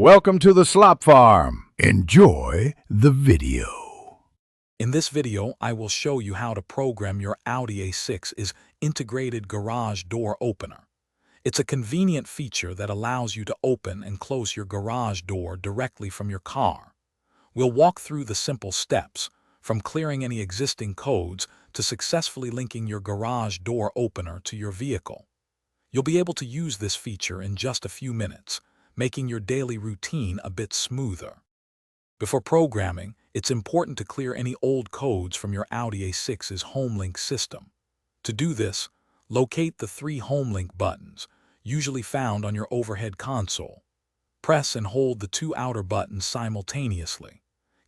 Welcome to the Slop Farm. Enjoy the video. In this video, I will show you how to program your Audi A6's integrated garage door opener. It's a convenient feature that allows you to open and close your garage door directly from your car. We'll walk through the simple steps, from clearing any existing codes to successfully linking your garage door opener to your vehicle. You'll be able to use this feature in just a few minutes, making your daily routine a bit smoother. Before programming, it's important to clear any old codes from your Audi A6's HomeLink system. To do this, locate the 3 HomeLink buttons, usually found on your overhead console. Press and hold the 2 outer buttons simultaneously.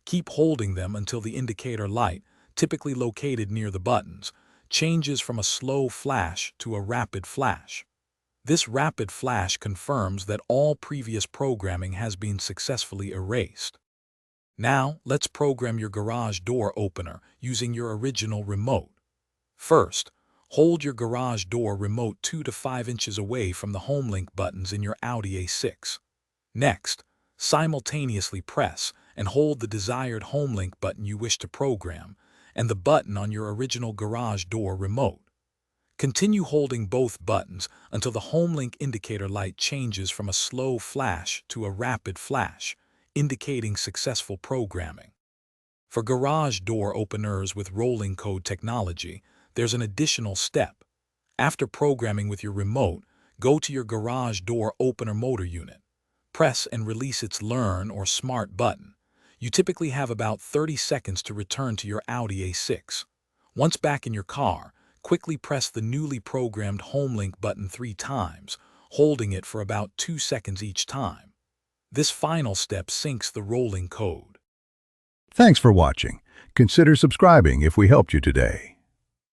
Keep holding them until the indicator light, typically located near the buttons, changes from a slow flash to a rapid flash. This rapid flash confirms that all previous programming has been successfully erased. Now, let's program your garage door opener using your original remote. First, hold your garage door remote 2 to 5 inches away from the HomeLink buttons in your Audi A6. Next, simultaneously press and hold the desired HomeLink button you wish to program and the button on your original garage door remote. Continue holding both buttons until the HomeLink indicator light changes from a slow flash to a rapid flash, indicating successful programming. For garage door openers with rolling code technology, there's an additional step. After programming with your remote, go to your garage door opener motor unit. Press and release its Learn or Smart button. You typically have about 30 seconds to return to your Audi A6. Once back in your car, quickly press the newly programmed HomeLink button 3 times, holding it for about 2 seconds each time. This final step syncs the rolling code. Thanks for watching. Consider subscribing if we helped you today.